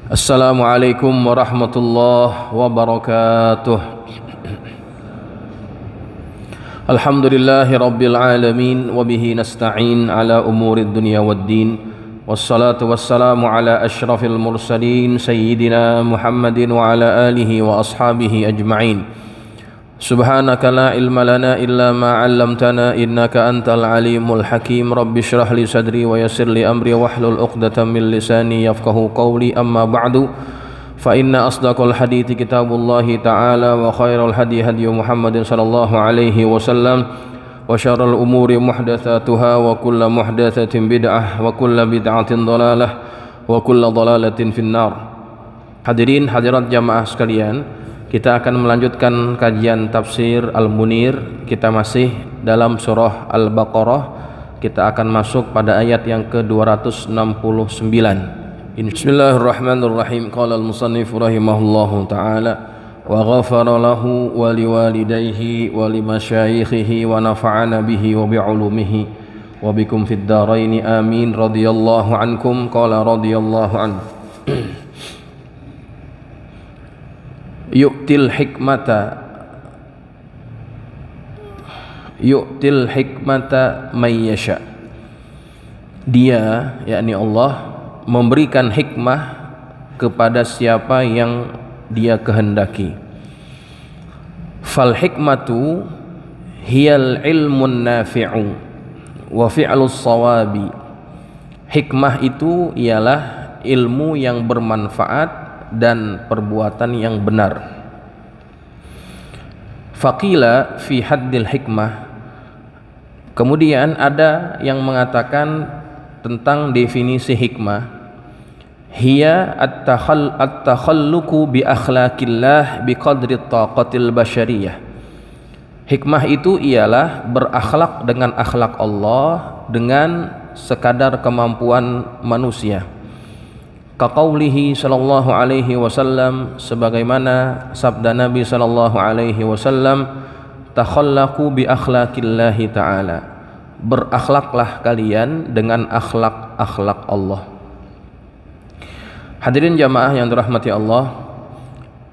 Assalamualaikum warahmatullahi wabarakatuh. Alhamdulillahi rabbil alamin wa bihi nasta'in ala umurid dunya waddin. Wassalatu wassalamu ala asyrafil mursalin sayyidina Muhammadin wa ala alihi wa ashabihi ajma'in. Subhanaka la ilma lana illa ma 'allamtana innaka antal alimul hakim. Rabbi shrah li sadri wa yassir li amri wahlul 'uqdatam min lisani yafqahu qawli. Amma ba'du, fa inna asdaqal hadithi kitabullahi ta'ala wa khairal hadi hadi Muhammadin sallallahu alaihi wasallam wa syarrul umuri muhdatsatuha wa kullu muhdatsatin bid'ah wa kullu bid'atin dhalalah wa kullu dhalalatin finnar. Hadirin hadirat jamaah sekalian, kita akan melanjutkan kajian tafsir Al-Munir. Kita masih dalam surah Al-Baqarah. Kita akan masuk pada ayat yang ke-269. Bismillahirrahmanirrahim. Qala al-musannif rahimahullahu ta'ala wa ghafara lahu wa liwalidayhi wa limasyayikhihi wa nafa'ana bihi wa bi'ulumihi wa bikum fid dharaini amin. Radiyallahu ankum. Qala radiyallahu anhu. Yu'til hikmata may yasha. Dia, yakni Allah, memberikan hikmah kepada siapa yang Dia kehendaki. Fal hikmatu hiyal ilmun nafi'u wa fi'lus sawabi. Hikmah itu ialah ilmu yang bermanfaat dan perbuatan yang benar. Faqila fi haddil hikmah. Kemudian ada yang mengatakan tentang definisi hikmah. Hiya at-takhalluqu bi akhlaqillah bi qadri taqatil basyariyah. Hikmah itu ialah berakhlak dengan akhlak Allah dengan sekadar kemampuan manusia. Kaqaulihi sallallahu alaihi wasallam, sebagaimana sabda Nabi sallallahu alaihi wasallam, takhallaqu bi akhlaqillahi ta'ala. Berakhlaklah kalian dengan akhlak-akhlak Allah. Hadirin jamaah yang dirahmati Allah,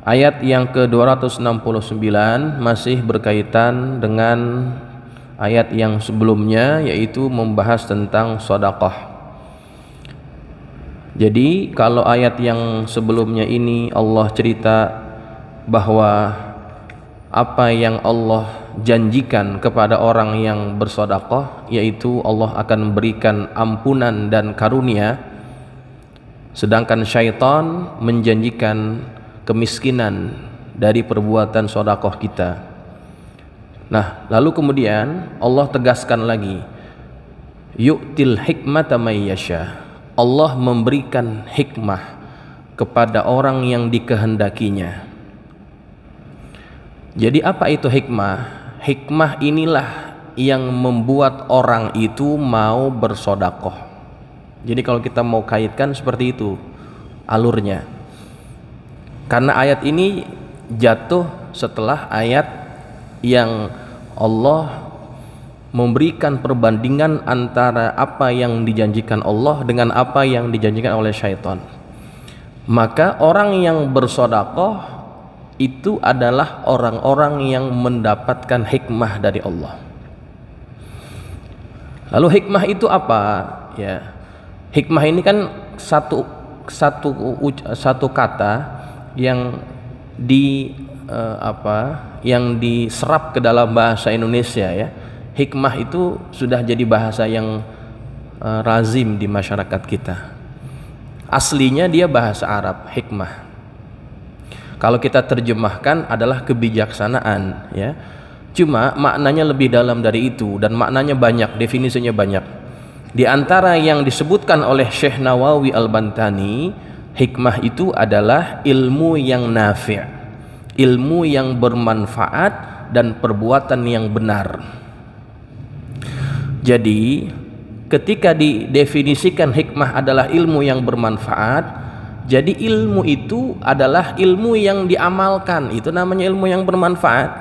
ayat yang ke-269 masih berkaitan dengan ayat yang sebelumnya, yaitu membahas tentang sedekah. Jadi kalau ayat yang sebelumnya ini Allah cerita bahwa apa yang Allah janjikan kepada orang yang bersedekah, yaitu Allah akan memberikan ampunan dan karunia, sedangkan syaitan menjanjikan kemiskinan dari perbuatan sedekah kita. Nah, lalu kemudian Allah tegaskan lagi, yu'til hikmata may yasha. Allah memberikan hikmah kepada orang yang dikehendakinya. Jadi apa itu hikmah? Hikmah inilah yang membuat orang itu mau bersedekah. Jadi kalau kita mau kaitkan seperti itu alurnya. Karena ayat ini jatuh setelah ayat yang Allah memberikan perbandingan antara apa yang dijanjikan Allah dengan apa yang dijanjikan oleh syaitan. Maka orang yang bersedekah itu adalah orang-orang yang mendapatkan hikmah dari Allah. Lalu hikmah itu apa? Ya, hikmah ini kan satu kata yang yang diserap ke dalam bahasa Indonesia, ya. Hikmah itu sudah jadi bahasa yang lazim di masyarakat kita. Aslinya dia bahasa Arab, hikmah. Kalau kita terjemahkan adalah kebijaksanaan, ya. Cuma maknanya lebih dalam dari itu dan maknanya banyak, definisinya banyak. Di antara yang disebutkan oleh Syekh Nawawi Al-Bantani, hikmah itu adalah ilmu yang nafi', ilmu yang bermanfaat dan perbuatan yang benar. Jadi ketika didefinisikan hikmah adalah ilmu yang bermanfaat, jadi ilmu itu adalah ilmu yang diamalkan, itu namanya ilmu yang bermanfaat.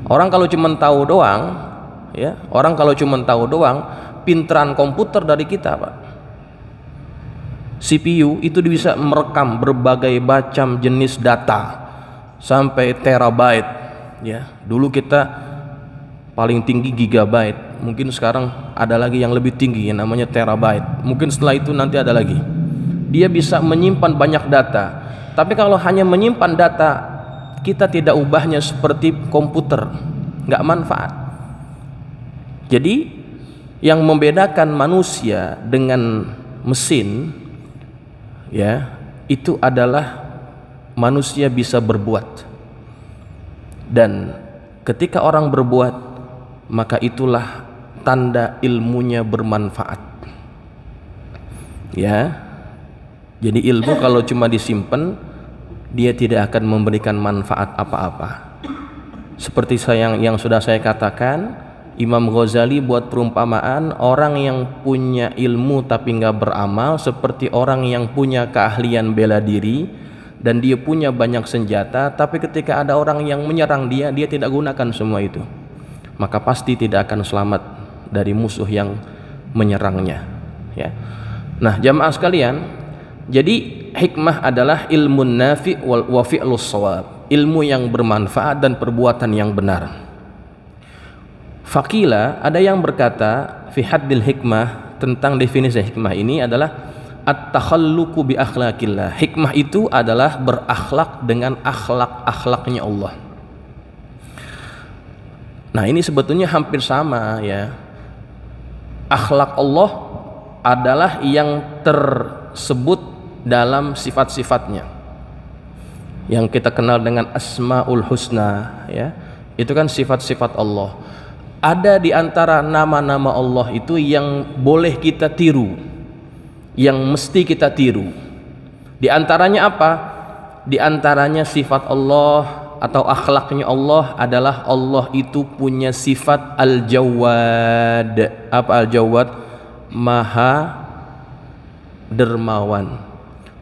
Orang kalau cuma tahu doang, ya, pinteran komputer dari kita, Pak. CPU itu bisa merekam berbagai macam jenis data sampai terabyte ya. Dulu kita paling tinggi gigabyte, mungkin sekarang ada lagi yang lebih tinggi yang namanya terabyte, mungkin setelah itu nanti ada lagi. Dia bisa menyimpan banyak data. Tapi kalau hanya menyimpan data, kita tidak ubahnya seperti komputer, nggak manfaat. Jadi yang membedakan manusia dengan mesin ya, itu adalah manusia bisa berbuat. Dan ketika orang berbuat, maka itulah tanda ilmunya bermanfaat. Ya. Jadi ilmu kalau cuma disimpan, dia tidak akan memberikan manfaat apa-apa. Seperti yang sudah saya katakan, Imam Ghazali buat perumpamaan, orang yang punya ilmu tapi nggak beramal seperti orang yang punya keahlian bela diri dan dia punya banyak senjata, tapi ketika ada orang yang menyerang dia, dia tidak gunakan semua itu, maka pasti tidak akan selamat dari musuh yang menyerangnya ya. Nah jamaah sekalian, jadi hikmah adalah ilmun nafi' wa fi'lus shawab, ilmu yang bermanfaat dan perbuatan yang benar. Faqila, ada yang berkata fi haddil hikmah, tentang definisi hikmah ini adalah at-takhalluqu bi akhlaqillah. Hikmah itu adalah berakhlak dengan akhlak-akhlaknya Allah. Nah ini sebetulnya hampir sama ya. Akhlak Allah adalah yang tersebut dalam sifat-sifatnya yang kita kenal dengan Asmaul Husna ya. Itu kan sifat-sifat Allah. Ada di antara nama-nama Allah itu yang boleh kita tiru, yang mesti kita tiru. Di antaranya apa? Di antaranya sifat Allah atau akhlaknya Allah adalah Allah itu punya sifat Al-Jawad. Apa Al-Jawad? Maha dermawan.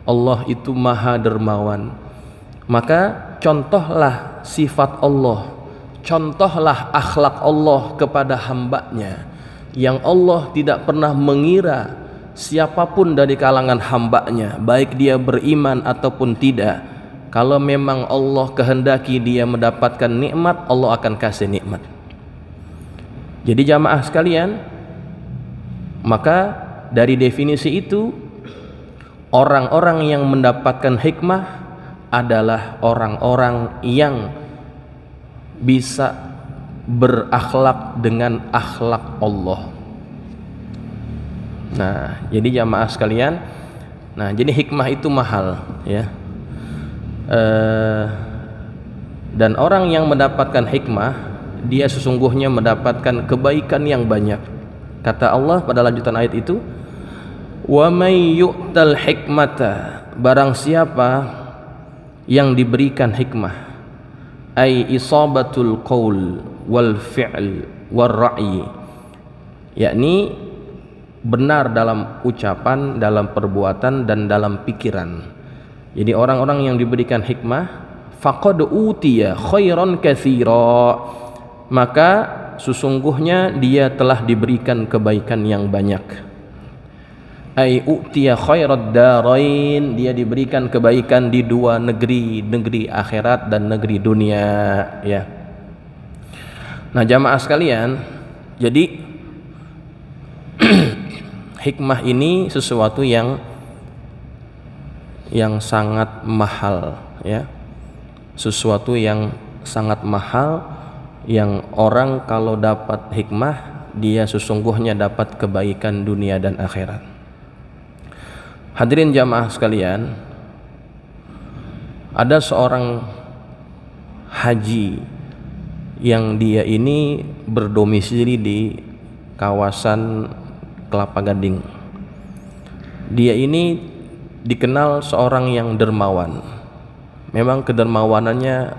Allah itu maha dermawan. Maka contohlah sifat Allah, contohlah akhlak Allah kepada hambanya, yang Allah tidak pernah mengira siapapun dari kalangan hambanya, baik dia beriman ataupun tidak, kalau memang Allah kehendaki dia mendapatkan nikmat, Allah akan kasih nikmat. Jadi jamaah sekalian, maka dari definisi itu, orang-orang yang mendapatkan hikmah adalah orang-orang yang bisa berakhlak dengan akhlak Allah. Nah, jadi jamaah sekalian, nah jadi hikmah itu mahal ya. Dan orang yang mendapatkan hikmah, dia sesungguhnya mendapatkan kebaikan yang banyak. Kata Allah pada lanjutan ayat itu, wa may yu'tal hikmata, barang siapa yang diberikan hikmah, ai isabatul qaul wal fi'l wal ra'i, yakni benar dalam ucapan, dalam perbuatan dan dalam pikiran. Jadi orang-orang yang diberikan hikmah, faqad utiya khairan katsira, maka sesungguhnya dia telah diberikan kebaikan yang banyak. Ai utiya khairat darain, dia diberikan kebaikan di dua negeri, negeri akhirat dan negeri dunia ya. Nah jamaah sekalian, jadi hikmah ini sesuatu yang sangat mahal ya. Sesuatu yang sangat mahal, yang orang kalau dapat hikmah, dia sesungguhnya dapat kebaikan dunia dan akhirat. Hadirin jamaah sekalian, ada seorang haji yang dia ini berdomisili di kawasan Kelapa Gading. Dia ini dikenal seorang yang dermawan. Memang kedermawanannya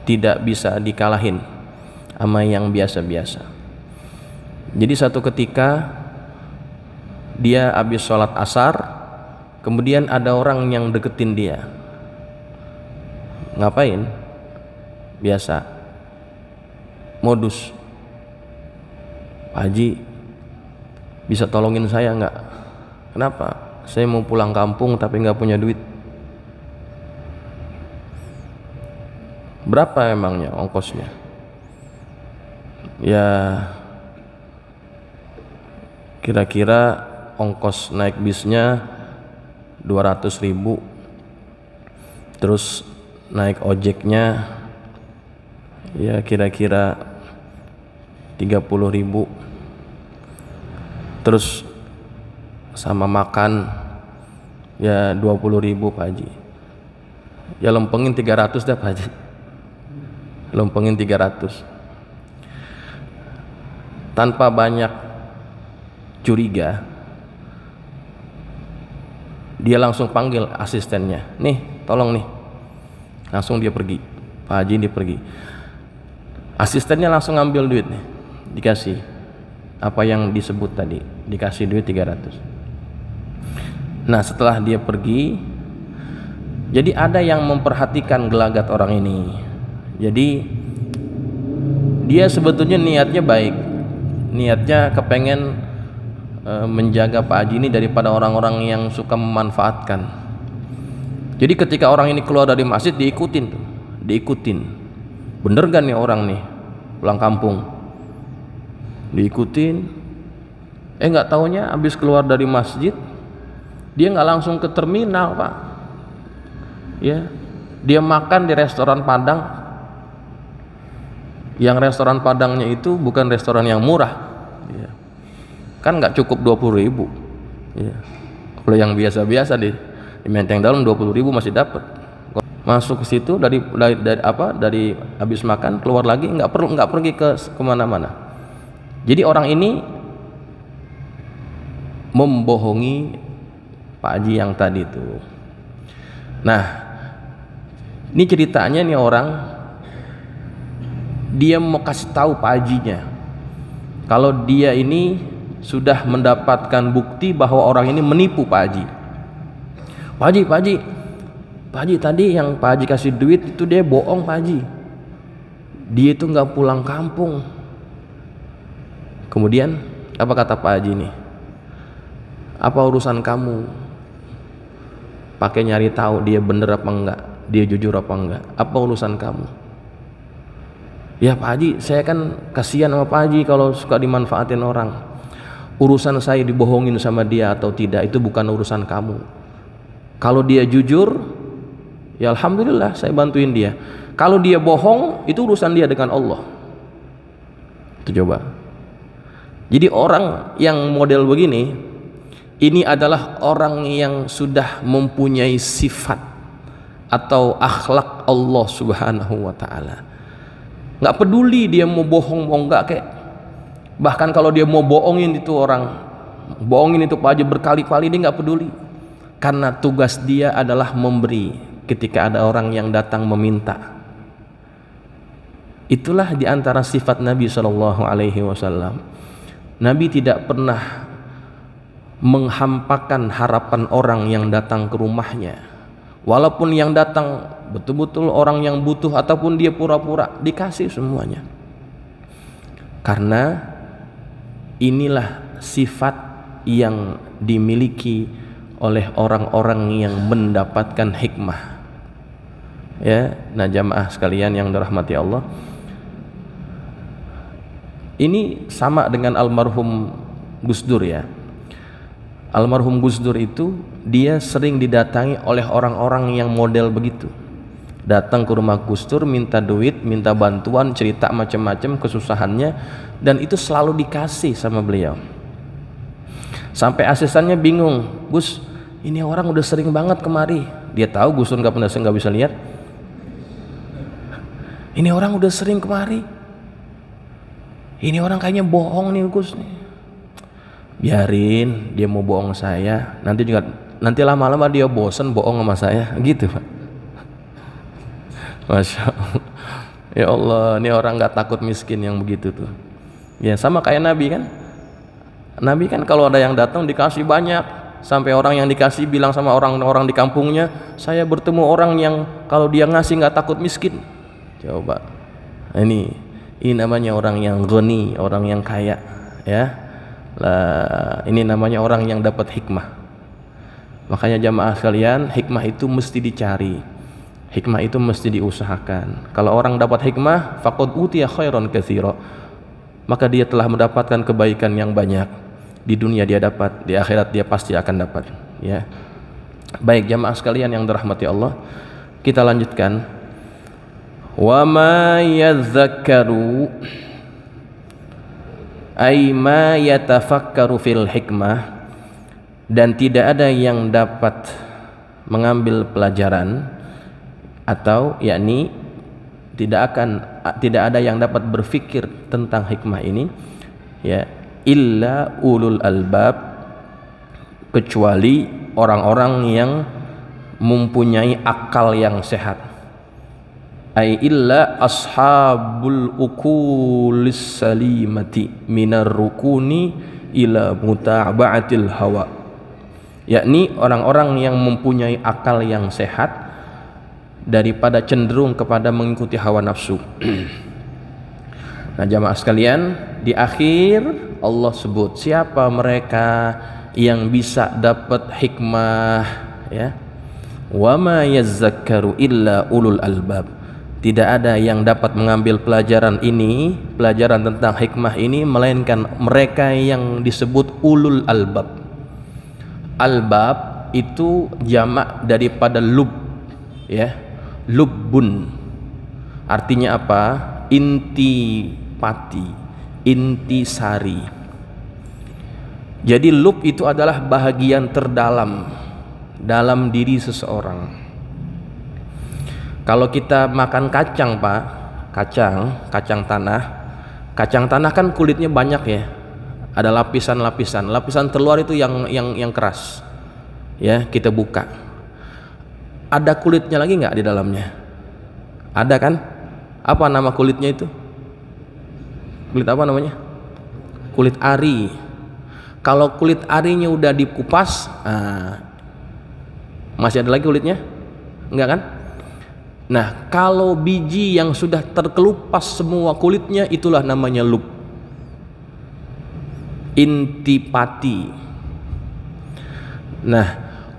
tidak bisa dikalahin sama yang biasa-biasa. Jadi satu ketika dia habis sholat asar, kemudian ada orang yang deketin dia. Ngapain? Biasa, modus. Pak Haji, bisa tolongin saya nggak? Kenapa? Saya mau pulang kampung tapi nggak punya duit. Berapa emangnya ongkosnya? Ya kira-kira ongkos naik bisnya 200.000, terus naik ojeknya ya kira-kira 30.000, terus sama makan ya 20.000 Pak Haji. Ya lempengin 300 dah Pak Haji, lempengin 300. Tanpa banyak curiga, dia langsung panggil asistennya, nih tolong nih. Langsung dia pergi, Pak Haji dia pergi. Asistennya langsung ngambil duit nih, dikasih apa yang disebut tadi, dikasih duit 300. Nah setelah dia pergi, jadi ada yang memperhatikan gelagat orang ini. Jadi dia sebetulnya niatnya baik, niatnya kepengen menjaga Pak Haji ini daripada orang-orang yang suka memanfaatkan. Jadi ketika orang ini keluar dari masjid diikutin tuh, diikutin. Bener gak nih orang nih pulang kampung? Diikutin. Nggak taunya habis keluar dari masjid dia nggak langsung ke terminal Pak. Ya, dia makan di restoran Padang. Yang restoran Padangnya itu bukan restoran yang murah. Ya. Kan nggak cukup 20.000. Ya. Kalau yang biasa-biasa di Menteng Dalam 20.000 masih dapat. Masuk ke situ dari habis makan keluar lagi, nggak pergi ke kemana-mana. Jadi orang ini membohongi Pak Haji yang tadi itu. Nah, ini ceritanya nih orang, dia mau kasih tahu Pak Hajinya kalau dia ini sudah mendapatkan bukti bahwa orang ini menipu Pak Haji. Pak Haji tadi yang Pak Haji kasih duit itu dia bohong Pak Haji. Dia itu nggak pulang kampung. Kemudian apa kata Pak Haji nih? Apa urusan kamu? Pakai nyari tahu dia bener apa enggak, dia jujur apa enggak? Apa urusan kamu? Ya Pak Haji, saya kan kasihan sama Pak Haji kalau suka dimanfaatin orang. Urusan saya dibohongin sama dia atau tidak itu bukan urusan kamu. Kalau dia jujur, ya alhamdulillah saya bantuin dia. Kalau dia bohong, itu urusan dia dengan Allah. Itu coba. Jadi orang yang model begini, ini adalah orang yang sudah mempunyai sifat atau akhlak Allah Subhanahu wa ta'ala. Nggak peduli dia mau bohong mau enggak kayak. Bahkan kalau dia mau bohongin itu orang, bohongin itu Pak Haji berkali-kali, dia nggak peduli. Karena tugas dia adalah memberi ketika ada orang yang datang meminta. Itulah diantara sifat Nabi SAW. Nabi tidak pernah menghampakan harapan orang yang datang ke rumahnya. Walaupun yang datang betul-betul orang yang butuh ataupun dia pura-pura, dikasih semuanya. Karena inilah sifat yang dimiliki oleh orang-orang yang mendapatkan hikmah. Ya, nah jamaah sekalian yang dirahmati Allah, ini sama dengan almarhum Gus Dur ya. Almarhum Gus Dur itu dia sering didatangi oleh orang-orang yang model begitu. Datang ke rumah Gus Dur minta duit, minta bantuan, cerita macam-macam kesusahannya, dan itu selalu dikasih sama beliau. Sampai asistennya bingung, Gus, ini orang udah sering banget kemari. Dia tahu Gus Dur nggak bisa lihat. Ini orang udah sering kemari. Ini orang kayaknya bohong nih Gus nih. Biarin dia mau bohong saya, nanti lama-lama dia bosen bohong sama saya, gitu Pak. Masya Allah. Ya Allah, ini orang nggak takut miskin yang begitu tuh. Ya sama kayak Nabi kan. Nabi kan kalau ada yang datang dikasih banyak, sampai orang yang dikasih bilang sama orang-orang di kampungnya, saya bertemu orang yang kalau dia ngasih nggak takut miskin. Coba, ini namanya orang yang ghani, orang yang kaya, ya. Lah, ini namanya orang yang dapat hikmah. Makanya jamaah sekalian, hikmah itu mesti dicari, hikmah itu mesti diusahakan. Kalau orang dapat hikmah, faqad utiya khairan katsira, maka dia telah mendapatkan kebaikan yang banyak. Di dunia dia dapat, di akhirat dia pasti akan dapat, ya. Baik jamaah sekalian yang dirahmati Allah, kita lanjutkan. Wa ma yadhakkaru ay ma yatafakkaru fil hikmah, dan tidak ada yang dapat mengambil pelajaran, atau yakni tidak ada yang dapat berfikir tentang hikmah ini, ya, illa ulul albab, kecuali orang-orang yang mempunyai akal yang sehat. Ai illa ashabul uqulis salimati minar rukuni ila mutaba'atil hawa, yakni orang-orang yang mempunyai akal yang sehat daripada cenderung kepada mengikuti hawa nafsu. Nah jamaah sekalian, di akhir Allah sebut siapa mereka yang bisa dapat hikmah, ya. Wa ma yazakkaru illa ulul albab, tidak ada yang dapat mengambil pelajaran ini, pelajaran tentang hikmah ini, melainkan mereka yang disebut ulul albab. Albab itu jamak daripada lub, ya, lubbun, artinya apa? Inti pati, inti sari. Jadi lub itu adalah bahagian terdalam dalam diri seseorang. Kalau kita makan kacang Pak, kacang tanah kan kulitnya banyak ya, ada lapisan-lapisan. Lapisan terluar itu yang keras, ya, kita buka. Ada kulitnya lagi nggak di dalamnya? Ada kan? Apa nama kulitnya itu? Kulit apa namanya? Kulit ari. Kalau kulit arinya udah dikupas, masih ada lagi kulitnya? Enggak kan? Nah, kalau biji yang sudah terkelupas semua kulitnya, itulah namanya lub, intipati. Nah,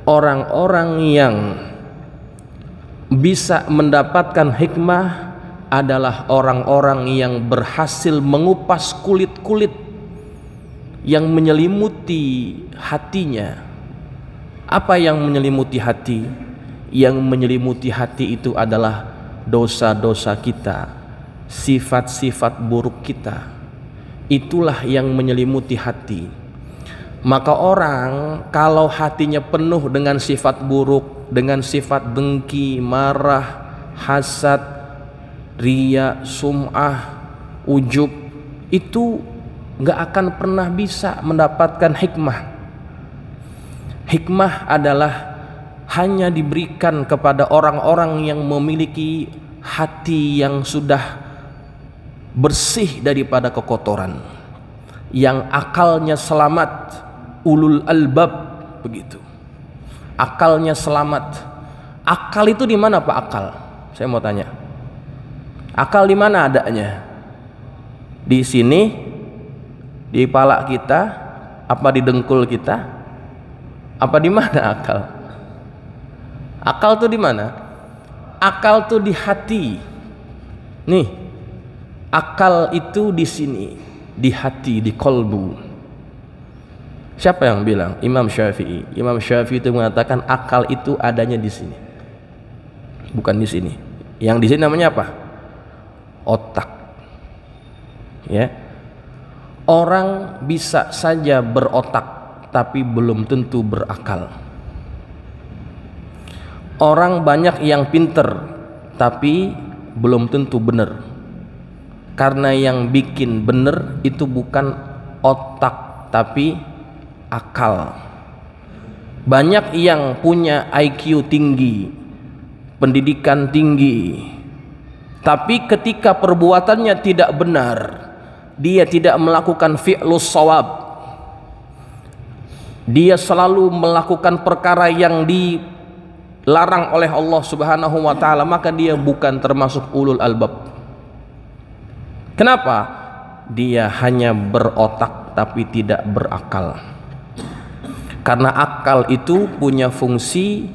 orang-orang yang bisa mendapatkan hikmah adalah orang-orang yang berhasil mengupas kulit-kulit yang menyelimuti hatinya. Apa yang menyelimuti hati? Yang menyelimuti hati itu adalah dosa-dosa kita, sifat-sifat buruk kita. Itulah yang menyelimuti hati. Maka orang kalau hatinya penuh dengan sifat buruk, dengan sifat dengki, marah, hasad, riya, sum'ah, ujub, itu nggak akan pernah bisa mendapatkan hikmah. Hikmah adalah hanya diberikan kepada orang-orang yang memiliki hati yang sudah bersih daripada kekotoran, yang akalnya selamat, ulul albab, begitu. Akalnya selamat. Akal itu di mana Pak akal? Saya mau tanya. Akal di mana adanya? Di sini, di kepala kita, apa di dengkul kita? Apa di mana akal? Akal tuh di mana? Akal tuh di hati. Nih, akal itu di sini, di hati, di kolbu. Siapa yang bilang? Imam Syafi'i. Imam Syafi'i itu mengatakan akal itu adanya di sini, bukan di sini. Yang di sini namanya apa? Otak. Ya. Orang bisa saja berotak, tapi belum tentu berakal. Orang banyak yang pinter, tapi belum tentu benar. Karena yang bikin benar itu bukan otak, tapi akal. Banyak yang punya IQ tinggi, pendidikan tinggi, tapi ketika perbuatannya tidak benar, dia tidak melakukan fi'lus shawab, dia selalu melakukan perkara yang dilarang oleh Allah Subhanahu wa ta'ala, maka dia bukan termasuk ulul albab. Kenapa? Dia hanya berotak tapi tidak berakal. Karena akal itu punya fungsi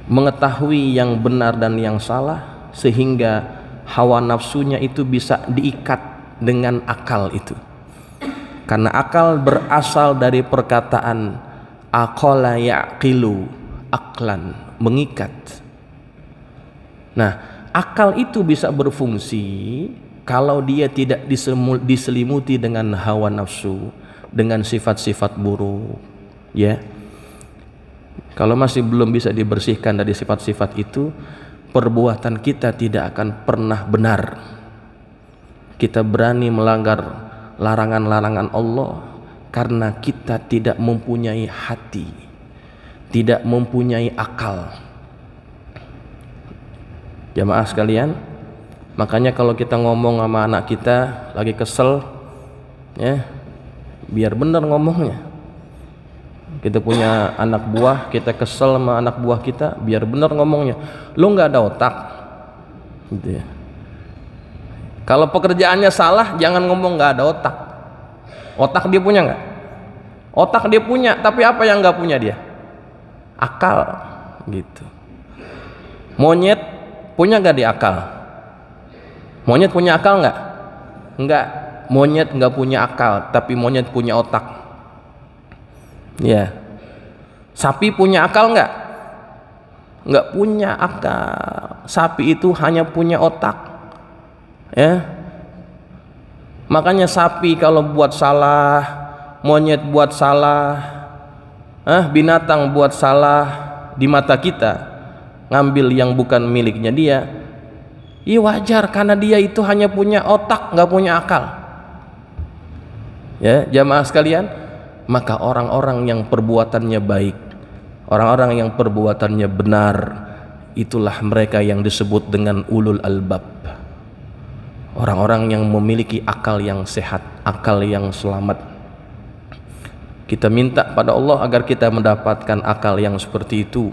mengetahui yang benar dan yang salah, sehingga hawa nafsunya itu bisa diikat dengan akal itu. Karena akal berasal dari perkataan aqala yaqilu, aklan, mengikat. Nah, akal itu bisa berfungsi kalau dia tidak diselimuti dengan hawa nafsu, dengan sifat-sifat buruk, ya. Kalau masih belum bisa dibersihkan dari sifat-sifat itu, perbuatan kita tidak akan pernah benar. Kita berani melanggar larangan-larangan Allah karena kita tidak mempunyai hati, tidak mempunyai akal. Jamaah sekalian, makanya kalau kita ngomong sama anak kita lagi kesel, ya, biar benar ngomongnya. Kita punya anak buah, kita kesel sama anak buah kita, biar benar ngomongnya. Lu nggak ada otak, gitu ya. Kalau pekerjaannya salah, jangan ngomong nggak ada otak. Otak dia punya nggak? Otak dia punya, tapi apa yang nggak punya dia? Akal, gitu. Monyet punya nggak dia akal? Monyet punya akal nggak? Nggak. Monyet nggak punya akal, tapi monyet punya otak. Ya. Sapi punya akal nggak? Nggak punya akal. Sapi itu hanya punya otak. Ya. Makanya sapi kalau buat salah, monyet buat salah, binatang buat salah di mata kita, ngambil yang bukan miliknya dia, iya wajar karena dia itu hanya punya otak, nggak punya akal. Ya, jamaah sekalian, maka orang-orang yang perbuatannya baik, orang-orang yang perbuatannya benar, itulah mereka yang disebut dengan ulul albab. Orang-orang yang memiliki akal yang sehat, akal yang selamat. Kita minta pada Allah agar kita mendapatkan akal yang seperti itu.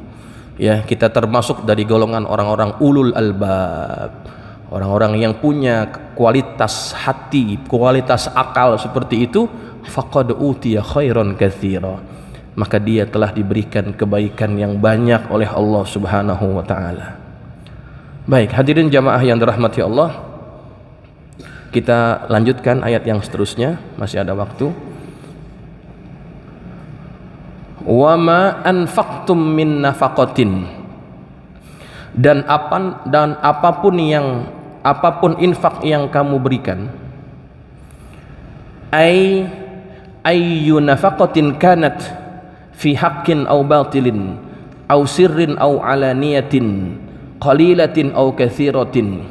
Ya, kita termasuk dari golongan orang-orang ulul albab. Orang-orang yang punya kualitas hati, kualitas akal seperti itu, faqad utiya khairan katsira, maka dia telah diberikan kebaikan yang banyak oleh Allah Subhanahu wa taala. Baik, hadirin jamaah yang dirahmati Allah, kita lanjutkan ayat yang seterusnya, masih ada waktu. Wa ma anfaqtum min nafaqatin, dan apapun infak yang kamu berikan, ayyu nafaqatin kanat fi haqqin aw batilin aw sirrin aw alaniyatin qalilatin aw katsiratin,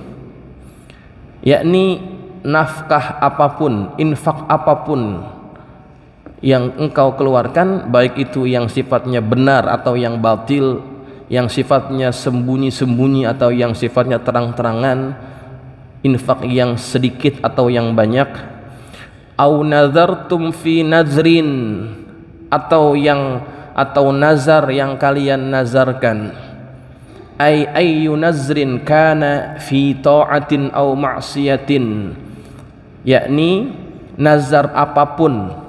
yakni nafkah apapun, infak apapun yang engkau keluarkan, baik itu yang sifatnya benar atau yang batil, yang sifatnya sembunyi-sembunyi atau yang sifatnya terang-terangan, infak yang sedikit atau yang banyak, au nazartum fi nazrin, atau nazar yang kalian nazarkan, ayyu nazrin kana fi ta'atin au ma'siyatin, yakni nazar apapun,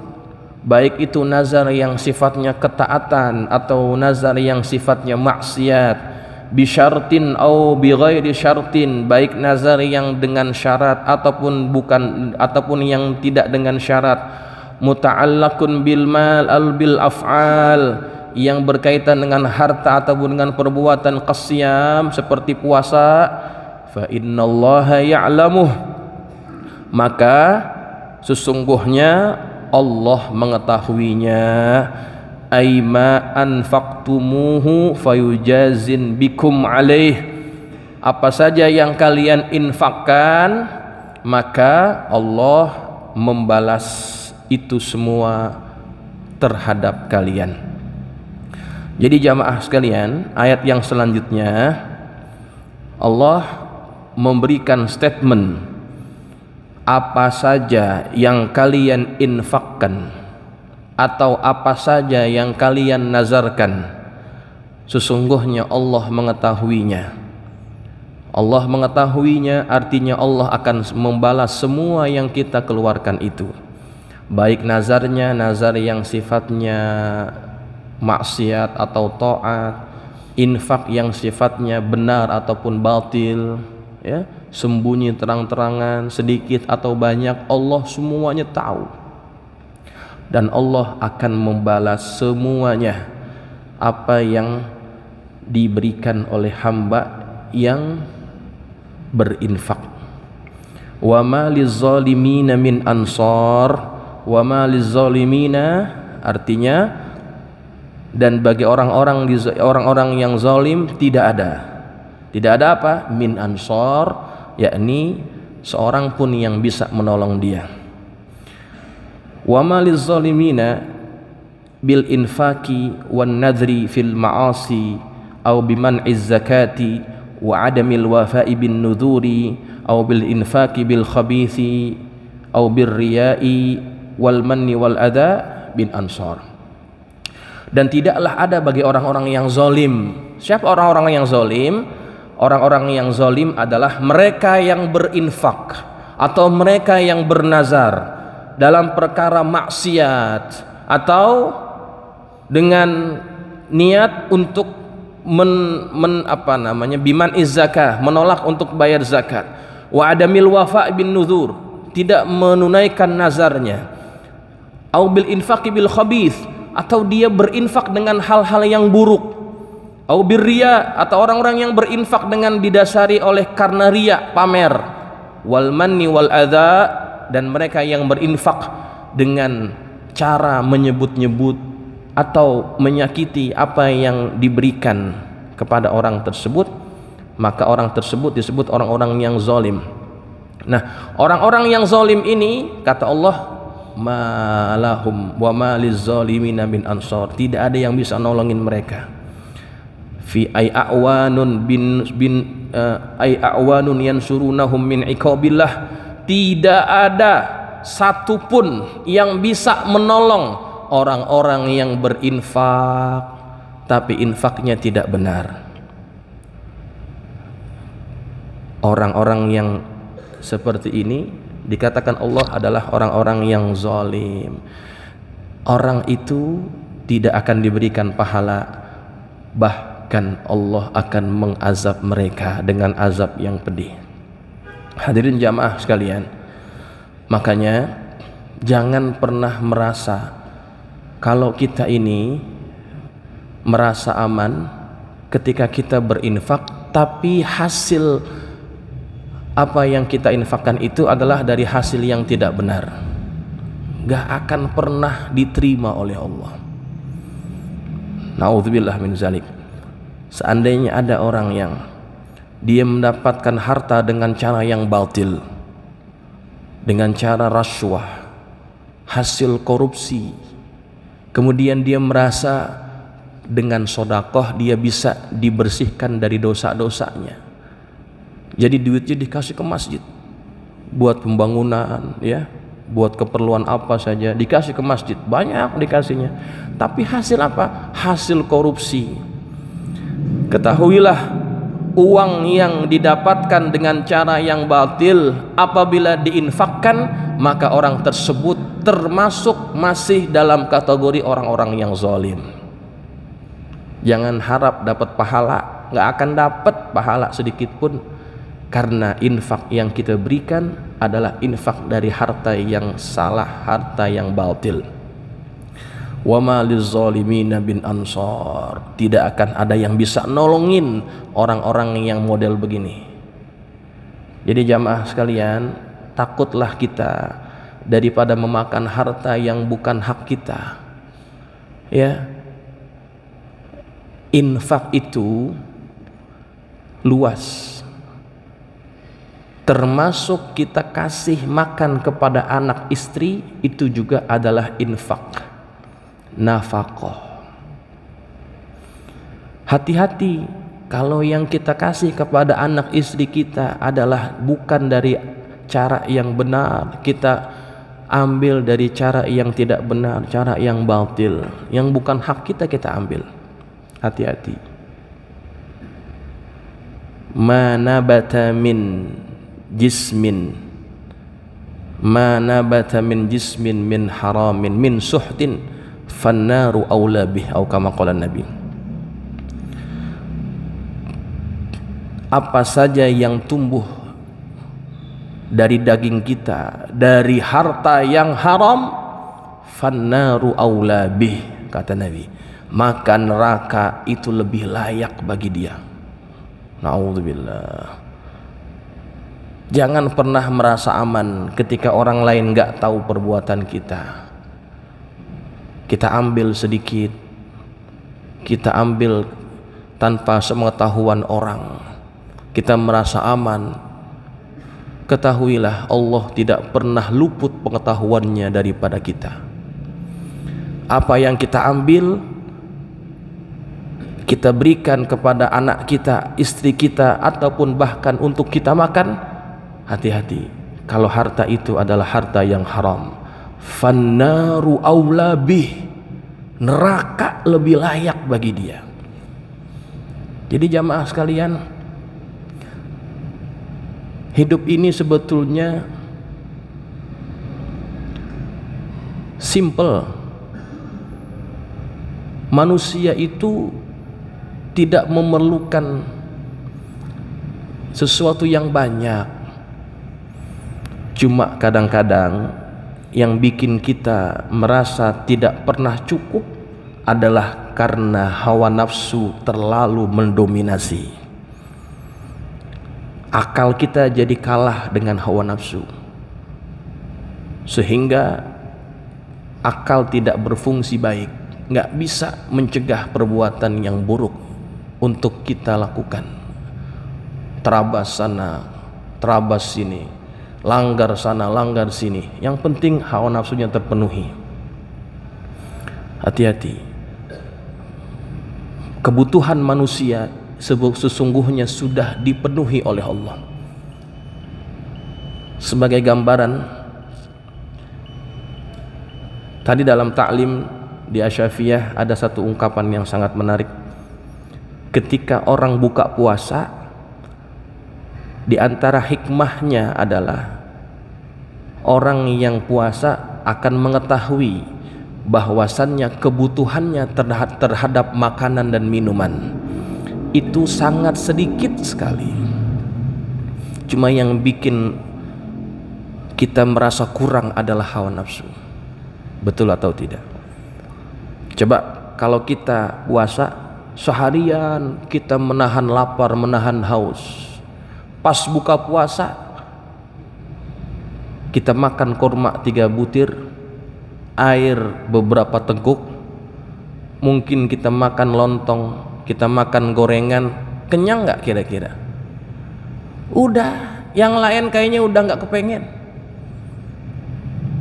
baik itu nazar yang sifatnya ketaatan atau nazar yang sifatnya maksiat, bisyartin au bighairi syartin, baik nazar yang dengan syarat ataupun bukan, ataupun yang tidak dengan syarat, muta'allaqun bil mal al bil af'al, yang berkaitan dengan harta ataupun dengan perbuatan qasyam seperti puasa, fa innallaha ya'lamuh, maka sesungguhnya Allah mengetahuinya. Aima anfaqtumuhu fayujazin bikum alaih, apa saja yang kalian infakkan, maka Allah membalas itu semua terhadap kalian. Jadi jamaah sekalian, ayat yang selanjutnya Allah memberikan statement, apa saja yang kalian infakkan atau apa saja yang kalian nazarkan, sesungguhnya Allah mengetahuinya. Allah mengetahuinya artinya Allah akan membalas semua yang kita keluarkan itu. baik nazarnya nazar yang sifatnya maksiat atau taat, infak yang sifatnya benar ataupun batil, ya, sembunyi terang-terangan, sedikit atau banyak, Allah semuanya tahu. Dan Allah akan membalas semuanya apa yang diberikan oleh hamba yang berinfak. Wa ma lizzalimina min ansar, wa ma lizzalimina artinya, dan bagi orang-orang yang zalim tidak ada apa? Min ansar, yakni seorang pun yang bisa menolong dia. Wa ma lizzalimina bil infaki wan nadri fil ma'asi aw biman'iz zakati wa adamil wafa'i bin nudhuri aw bil infaki bil khabithi aw bir riya'i wal manni wal adha bin ansar. Dan tidaklah ada bagi orang-orang yang zalim. Siapa orang-orang yang zalim? Orang-orang yang zalim adalah mereka yang berinfak atau mereka yang bernazar dalam perkara maksiat atau dengan niat untuk biman zakah, menolak untuk bayar zakat, wa adamil wafa' bin nuzur, tidak menunaikan nazarnya, au bil infaqi bil khabith, atau dia berinfak dengan hal-hal yang buruk, au birriya, atau orang-orang yang berinfak dengan didasari oleh karena riya, pamer, wal manni wal adha, dan mereka yang berinfak dengan cara menyebut-nyebut atau menyakiti apa yang diberikan kepada orang tersebut, maka orang tersebut disebut orang-orang yang zalim. Nah, orang-orang yang zalim ini, kata Allah, malahum wa maliz zalimina min ansar, tidak ada yang bisa nolongin mereka. Fi ay a'wanun ay a'wanun yansurunahum min iqabillah, tidak ada satupun yang bisa menolong orang-orang yang berinfak tapi infaknya tidak benar. Orang-orang yang seperti ini dikatakan Allah adalah orang-orang yang zalim. Orang itu tidak akan diberikan pahala, bahkan Allah akan mengazab mereka dengan azab yang pedih. Hadirin jamaah sekalian, makanya jangan pernah merasa kalau kita ini merasa aman ketika kita berinfak, tapi hasil apa yang kita infakkan itu adalah dari hasil yang tidak benar, gak akan pernah diterima oleh Allah. Na'udzubillah min zalik. Seandainya ada orang yang dia mendapatkan harta dengan cara yang batil, dengan cara rasuah, hasil korupsi, kemudian dia merasa dengan sodakoh dia bisa dibersihkan dari dosa-dosanya, jadi duitnya dikasih ke masjid buat pembangunan, ya, buat keperluan apa saja dikasih ke masjid, banyak dikasihnya, tapi hasil apa? Hasil korupsi. Ketahuilah, uang yang didapatkan dengan cara yang batil apabila diinfakkan, maka orang tersebut termasuk masih dalam kategori orang-orang yang zalim. Jangan harap dapat pahala, nggak akan dapat pahala sedikit pun, karena infak yang kita berikan adalah infak dari harta yang salah, harta yang batil. Wa ma lizzalimina bin ansar, tidak akan ada yang bisa nolongin orang-orang yang model begini. Jadi jamaah sekalian, takutlah kita daripada memakan harta yang bukan hak kita, ya. Infak itu luas, termasuk kita kasih makan kepada anak istri, itu juga adalah infak, nafkah. Hati-hati kalau yang kita kasih kepada anak istri kita adalah bukan dari cara yang benar, kita ambil dari cara yang tidak benar, cara yang batil, yang bukan hak kita, kita ambil. Hati-hati. Ma nabata min jismin ma nabata min jismin min haramin min suhtin fannaru aula bih, atau kama qala Nabi. Apa saja yang tumbuh dari daging kita, dari harta yang haram, fannaru aula bih, kata Nabi, maka neraka itu lebih layak bagi dia. Na'udzubillah. Jangan pernah merasa aman ketika orang lain gak tahu perbuatan kita. Kita ambil sedikit, kita ambil tanpa sepengetahuan orang, kita merasa aman. Ketahuilah Allah tidak pernah luput pengetahuannya daripada kita. Apa yang kita ambil, kita berikan kepada anak kita, istri kita, ataupun bahkan untuk kita makan, hati-hati kalau harta itu adalah harta yang haram. Fannaru aula bih, neraka lebih layak bagi dia. Jadi jamaah sekalian, hidup ini sebetulnya simple. Manusia itu tidak memerlukan sesuatu yang banyak. Cuma kadang-kadang yang bikin kita merasa tidak pernah cukup adalah karena hawa nafsu terlalu mendominasi. Akal kita jadi kalah dengan hawa nafsu, sehingga akal tidak berfungsi baik, nggak bisa mencegah perbuatan yang buruk untuk kita lakukan. Terabas sana, terabas sini, langgar sana, langgar sini. Yang penting hawa nafsunya terpenuhi. Hati-hati. Kebutuhan manusia sesungguhnya sudah dipenuhi oleh Allah. Sebagai gambaran, tadi dalam ta'lim di Asyafiyah ada satu ungkapan yang sangat menarik. Ketika orang buka puasa, di antara hikmahnya adalah orang yang puasa akan mengetahui bahwasannya kebutuhannya terhadap makanan dan minuman itu sangat sedikit sekali. Cuma yang bikin kita merasa kurang adalah hawa nafsu. Betul atau tidak? Coba kalau kita puasa seharian, kita menahan lapar, menahan haus. Pas buka puasa kita makan kurma 3 butir, air beberapa teguk, mungkin kita makan lontong, kita makan gorengan, kenyang nggak kira-kira? Udah, yang lain kayaknya udah nggak kepengen.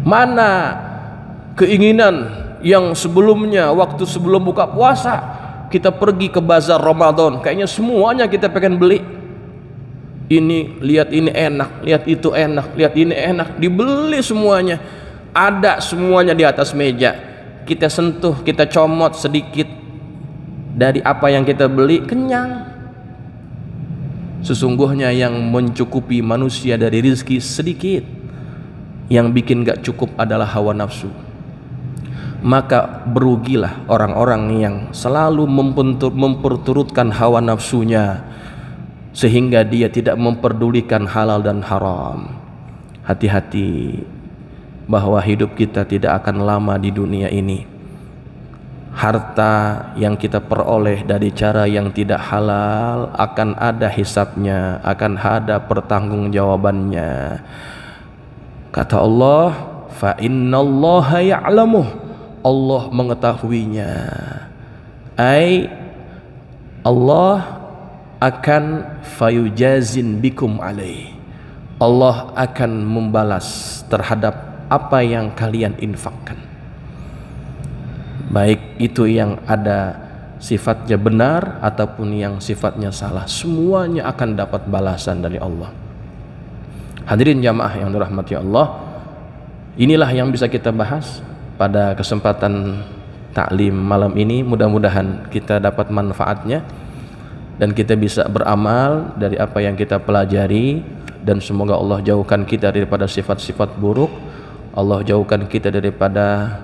Mana keinginan yang sebelumnya, waktu sebelum buka puasa kita pergi ke bazar Ramadan, kayaknya semuanya kita pengen beli. Ini, lihat ini enak, lihat itu enak, lihat ini enak, dibeli semuanya. Ada semuanya di atas meja. Kita sentuh, kita comot sedikit dari apa yang kita beli, kenyang. Sesungguhnya yang mencukupi manusia dari rezeki sedikit. Yang bikin gak cukup adalah hawa nafsu. Maka berugilah orang-orang yang selalu memperturutkan hawa nafsunya, sehingga dia tidak memperdulikan halal dan haram. Hati-hati bahwa hidup kita tidak akan lama di dunia ini. Harta yang kita peroleh dari cara yang tidak halal akan ada hisabnya, akan ada pertanggungjawabannya. Kata Allah, fa innallaha ya'lamuh, Allah mengetahuinya. Allah akan fayujazin bikum alaih, Allah akan membalas terhadap apa yang kalian infakkan, baik itu yang ada sifatnya benar ataupun yang sifatnya salah, semuanya akan dapat balasan dari Allah. Hadirin jamaah yang dirahmati Allah, inilah yang bisa kita bahas pada kesempatan taklim malam ini. Mudah-mudahan kita dapat manfaatnya dan kita bisa beramal dari apa yang kita pelajari dan semoga Allah jauhkan kita daripada sifat-sifat buruk, Allah jauhkan kita daripada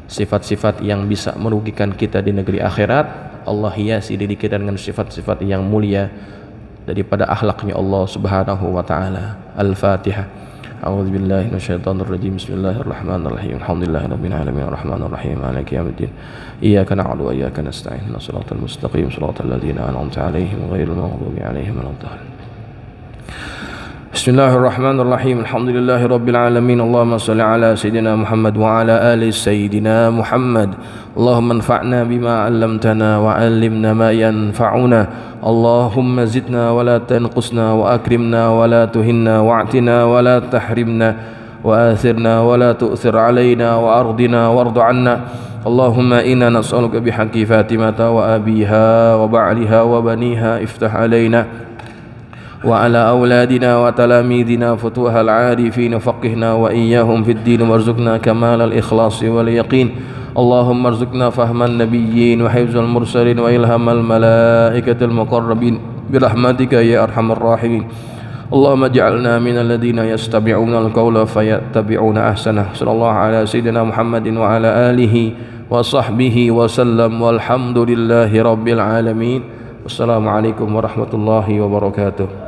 sifat-sifat yang bisa merugikan kita di negeri akhirat. Allah hiasi diri kita dengan sifat-sifat yang mulia daripada akhlaknya Allah Subhanahu wa taala. Al-Fatihah. A'udzu billahi minasyaitonir rajim. Bismillahirrahmanirrahim. Alhamdulillahirabbil alamin arrahmanir rahim maliki yaumiddin. Iyyaka na'budu wa iyyaka nasta'in. Shiratal mustaqim shiratal ladzina an'amta 'alaihim ghairil maghdubi 'alaihim waladdallin. Bismillahirrahmanirrahim. Alhamdulillahirabbil alamin. Allahumma shalli ala sayidina Muhammad wa ala ali sayidina Muhammad. Allahumma anfa'na bima 'allamtana wa 'allimna ma yanfa'una. Allahumma zidna wa la tanqusna wa akrimna wa la tuhinna wa'tina wa la tahrimna wa athirna wa la tu'thir 'alaina wa ardina warḍ 'anna. Allahumma inna nas'aluka bihaqqi Fatimata wa abiha wa ba'liha wa baniha iftah 'alaina وعلى أولادنا وتلاميذنا فتوح العارفين فقهنا وإياهم في الدين وارزقنا كمال الإخلاص واليقين. اللهم ارزقنا فهم النبيين وحفظ المرسلين وإلهام الملائكة المقربين برحمتك يا أرحم الراحمين. اللهم اجعلنا من الذين يستمعون القول فيتبعون أحسنه. صلى الله على سيدنا محمد وعلى آله وصحبه وسلم والحمد لله رب العالمين. Wassalamualaikum warahmatullahi wabarakatuh.